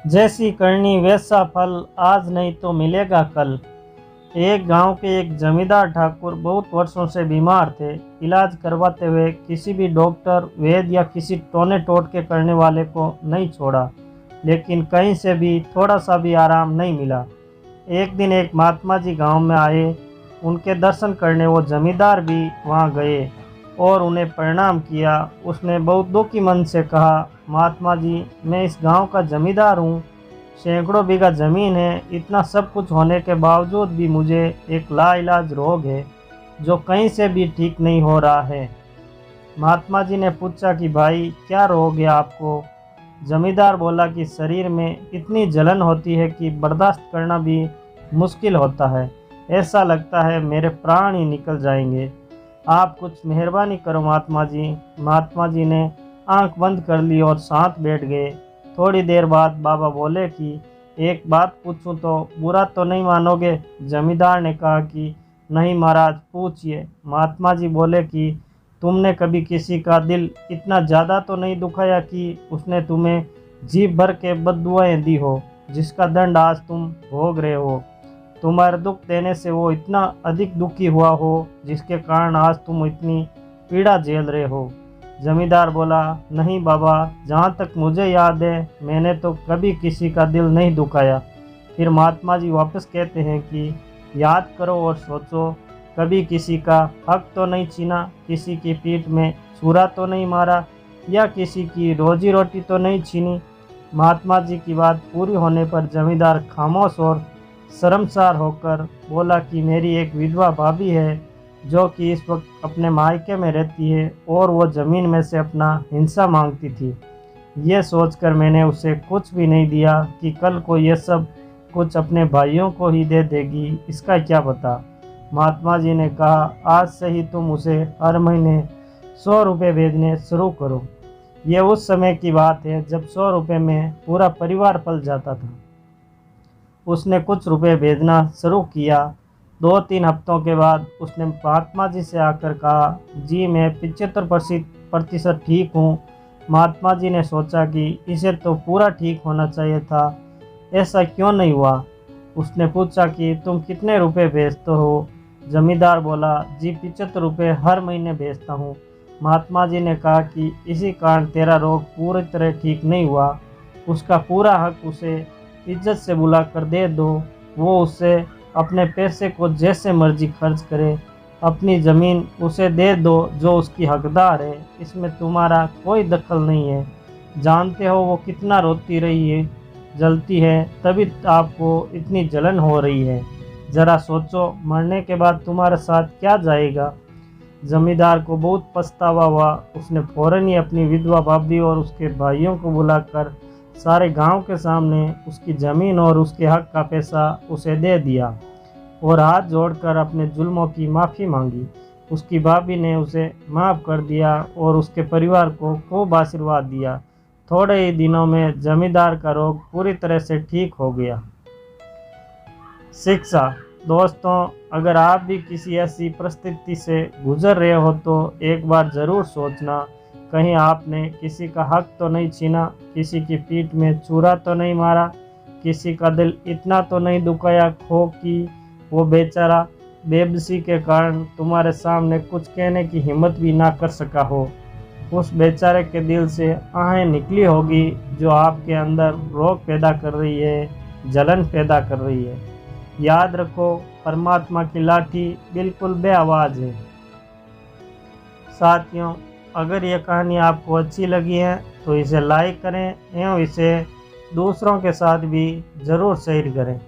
जैसी करनी वैसा फल, आज नहीं तो मिलेगा कल। एक गांव के एक जमींदार ठाकुर बहुत वर्षों से बीमार थे। इलाज करवाते हुए किसी भी डॉक्टर, वैद्य या किसी टोने टोटके करने वाले को नहीं छोड़ा, लेकिन कहीं से भी थोड़ा सा भी आराम नहीं मिला। एक दिन एक महात्मा जी गांव में आए। उनके दर्शन करने वो जमींदार भी वहां गए और उन्हें प्रणाम किया। उसने बहुत दुखी मन से कहा, महात्मा जी, मैं इस गांव का जमींदार हूँ। सैकड़ों बीघा जमीन है। इतना सब कुछ होने के बावजूद भी मुझे एक लाइलाज रोग है जो कहीं से भी ठीक नहीं हो रहा है। महात्मा जी ने पूछा कि भाई, क्या रोग है आपको? जमींदार बोला कि शरीर में इतनी जलन होती है कि बर्दाश्त करना भी मुश्किल होता है। ऐसा लगता है मेरे प्राण ही निकल जाएंगे। आप कुछ मेहरबानी करो महात्मा जी। महात्मा जी ने आंख बंद कर ली और साथ बैठ गए। थोड़ी देर बाद बाबा बोले कि एक बात पूछूं तो बुरा तो नहीं मानोगे? जमींदार ने कहा कि नहीं महाराज, पूछिए। महात्मा जी बोले कि तुमने कभी किसी का दिल इतना ज़्यादा तो नहीं दुखाया कि उसने तुम्हें जी भर के बद्दुआएं दी हो, जिसका दंड आज तुम भोग रहे हो। तुम्हारे दुख देने से वो इतना अधिक दुखी हुआ हो जिसके कारण आज तुम इतनी पीड़ा झेल रहे हो। जमींदार बोला, नहीं बाबा, जहाँ तक मुझे याद है मैंने तो कभी किसी का दिल नहीं दुखाया। फिर महात्मा जी वापस कहते हैं कि याद करो और सोचो, कभी किसी का हक तो नहीं छीना, किसी की पीठ में छुरा तो नहीं मारा, या किसी की रोजी रोटी तो नहीं छीनी। महात्मा जी की बात पूरी होने पर जमींदार खामोश और शर्मसार होकर बोला कि मेरी एक विधवा भाभी है जो कि इस वक्त अपने मायके में रहती है और वो ज़मीन में से अपना हिस्सा मांगती थी। ये सोचकर मैंने उसे कुछ भी नहीं दिया कि कल को ये सब कुछ अपने भाइयों को ही दे देगी, इसका क्या पता। महात्मा जी ने कहा, आज से ही तुम उसे हर महीने 100 रुपये भेजने शुरू करो। ये उस समय की बात है जब 100 रुपये में पूरा परिवार पल जाता था। उसने कुछ रुपए भेजना शुरू किया। 2-3 हफ्तों के बाद उसने महात्मा जी से आकर कहा, जी मैं 75% ठीक हूँ। महात्मा जी ने सोचा कि इसे तो पूरा ठीक होना चाहिए था, ऐसा क्यों नहीं हुआ। उसने पूछा कि तुम कितने रुपए भेजते हो? जमींदार बोला, जी 75 रुपये हर महीने भेजता हूँ। महात्मा जी ने कहा कि इसी कारण तेरा रोग पूरी तरह ठीक नहीं हुआ। उसका पूरा हक उसे इज्जत से बुलाकर दे दो। वो उससे अपने पैसे को जैसे मर्जी खर्च करे। अपनी ज़मीन उसे दे दो जो उसकी हकदार है, इसमें तुम्हारा कोई दखल नहीं है। जानते हो वो कितना रोती रही है, जलती है, तभी आपको इतनी जलन हो रही है। ज़रा सोचो, मरने के बाद तुम्हारे साथ क्या जाएगा। जमींदार को बहुत पछतावा हुआ। उसने फौरन ही अपनी विधवा भाभी और उसके भाइयों को बुलाकर सारे गांव के सामने उसकी ज़मीन और उसके हक का पैसा उसे दे दिया और हाथ जोड़कर अपने जुल्मों की माफ़ी मांगी। उसकी भाभी ने उसे माफ़ कर दिया और उसके परिवार को खूब आशीर्वाद दिया। थोड़े ही दिनों में जमींदार का रोग पूरी तरह से ठीक हो गया। शिक्षा। दोस्तों, अगर आप भी किसी ऐसी परिस्थिति से गुजर रहे हो तो एक बार ज़रूर सोचना, कहीं आपने किसी का हक तो नहीं छीना, किसी की पीठ में छुरा तो नहीं मारा, किसी का दिल इतना तो नहीं दुखाया खो कि वो बेचारा बेबसी के कारण तुम्हारे सामने कुछ कहने की हिम्मत भी ना कर सका हो। उस बेचारे के दिल से आहें निकली होगी जो आपके अंदर रोग पैदा कर रही है, जलन पैदा कर रही है। याद रखो, परमात्मा की लाठी बिल्कुल बेआवाज़ है। साथियों, अगर ये कहानी आपको अच्छी लगी है तो इसे लाइक करें एवं इसे दूसरों के साथ भी ज़रूर शेयर करें।